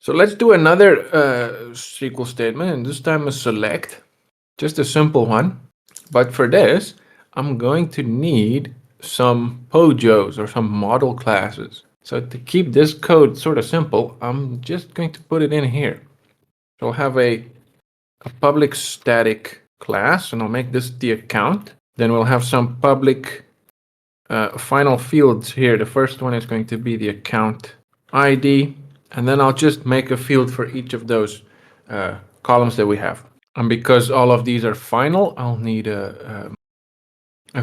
So let's do another SQL statement, and this time a select, just a simple one. But for this, I'm going to need some POJOs or some model classes. So to keep this code sort of simple, I'm just going to put it in here. So I'll have a public static class, and I'll make this the account. Then we'll have some public final fields here. The first one is going to be the account ID, and then I'll just make a field for each of those columns that we have. And because all of these are final, I'll need a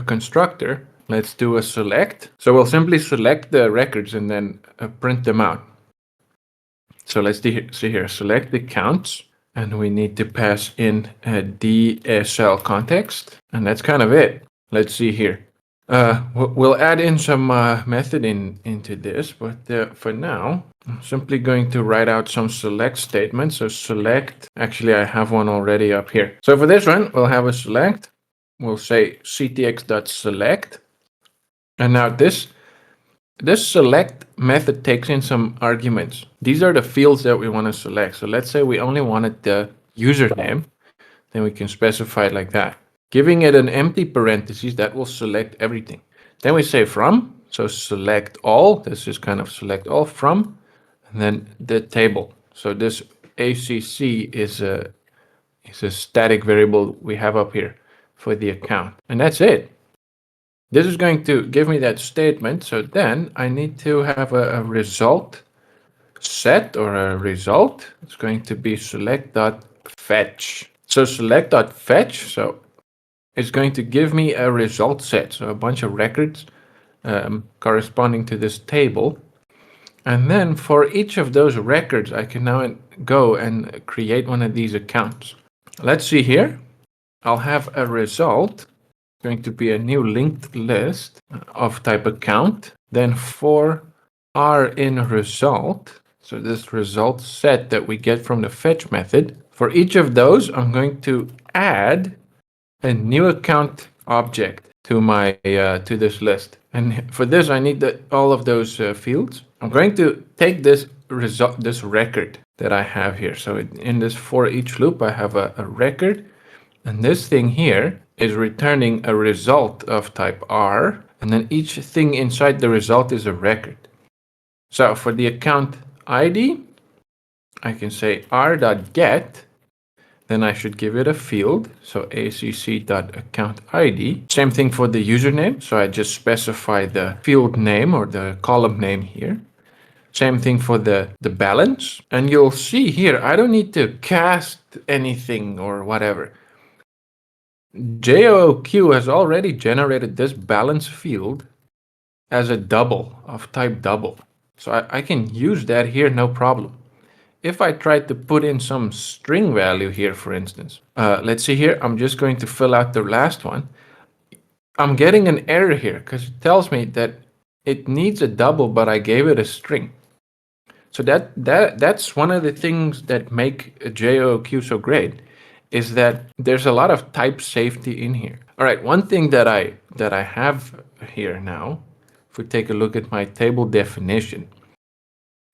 constructor. Let's do a select. So we'll simply select the records and then print them out. So let's see here, select the counts, and we need to pass in a DSL context, and that's kind of it. Let's see here. We'll add in some method into this, but for now, I'm simply going to write out some select statements. So select, actually I have one already up here. So for this one, we'll have a select. We'll say ctx.select. And now this select method takes in some arguments. These are the fields that we want to select. So let's say we only wanted the username, then we can specify it like that. Giving it an empty parentheses, that will select everything. Then we say from, so select all. This is kind of select all from, and then the table. So this ACC is a static variable we have up here for the account. And that's it. This is going to give me that statement. So then I need to have a result set or a result. It's going to be select.fetch. So select.fetch, so it's going to give me a result set. So a bunch of records corresponding to this table. And then for each of those records, I can now go and create one of these accounts. Let's see here. I'll have a result. It's going to be a new linked list of type account. Then for r in result, so this result set that we get from the fetch method, for each of those, I'm going to add a new account object to my to this list. And for this, I need all of those fields. I'm going to take this result, this record that I have here. So in this for each loop, I have a record. And this thing here is returning a result of type R, and then each thing inside the result is a record. So for the account ID, I can say r.get, then I should give it a field, so acc.accountID. Same thing for the username, so I just specify the field name or the column name here. Same thing for the balance, and you'll see here, I don't need to cast anything or whatever. JOOQ has already generated this balance field as a double of type double. So I can use that here, no problem. If I try to put in some string value here, for instance, let's see here, I'm just going to fill out the last one. I'm getting an error here because it tells me that it needs a double, but I gave it a string. So that's one of the things that make JOOQ so great, is that there's a lot of type safety in here. All right, one thing that I have here now, if we take a look at my table definition,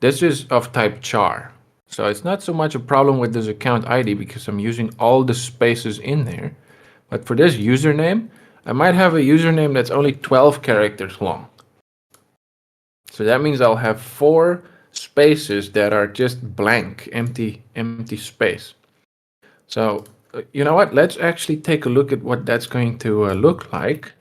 this is of type char. So it's not so much a problem with this account ID because I'm using all the spaces in there. But for this username, I might have a username that's only 12 characters long. So that means I'll have 4 spaces that are just blank, empty space. So you know what? Let's actually take a look at what that's going to look like.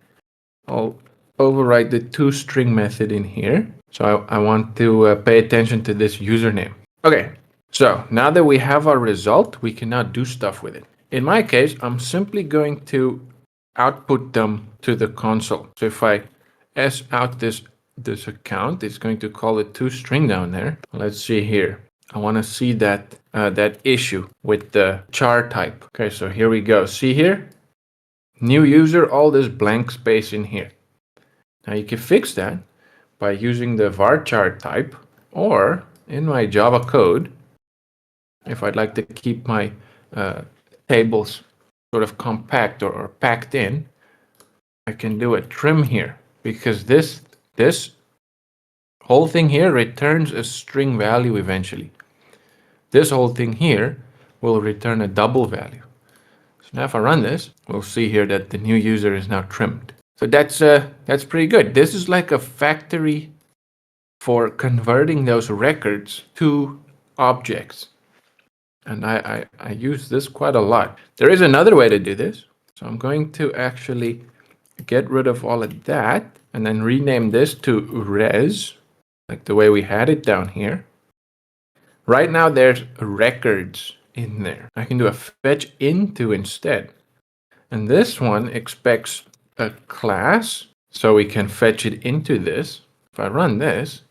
I'll override the toString method in here. So I want to pay attention to this username. Okay, so now that we have our result, we can now do stuff with it. In my case, I'm simply going to output them to the console. So if I s out this account, it's going to call it toString down there. Let's see here. I want to see that that issue with the char type. Okay, so here we go. See here? New user, all this blank space in here. Now you can fix that by using the varchar type, or in my Java code, if I'd like to keep my tables sort of compact or packed in, I can do a trim here, because this whole thing here returns a string value eventually. this whole thing here will return a double value. So now if I run this, we'll see here that the new user is now trimmed. So that's pretty good. This is like a factory for converting those records to objects. And I use this quite a lot. There is another way to do this. So I'm going to actually get rid of all of that and then rename this to res, like the way we had it down here. Right now there's records in there. I can do a fetch into instead. And this one expects a class, so we can fetch it into this. If I run this,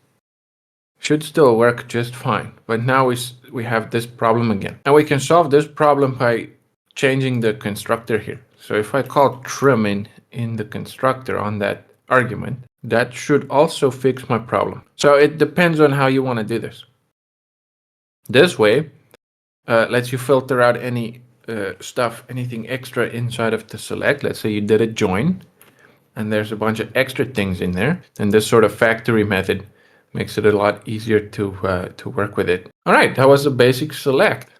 should still work just fine. But now we have this problem again. And we can solve this problem by changing the constructor here. So if I call trim in the constructor on that argument, that should also fix my problem. So it depends on how you want to do this. This way lets you filter out any stuff, anything extra inside of the select. Let's say you did a join and there's a bunch of extra things in there. And this sort of factory method makes it a lot easier to work with it. All right, that was the basic select.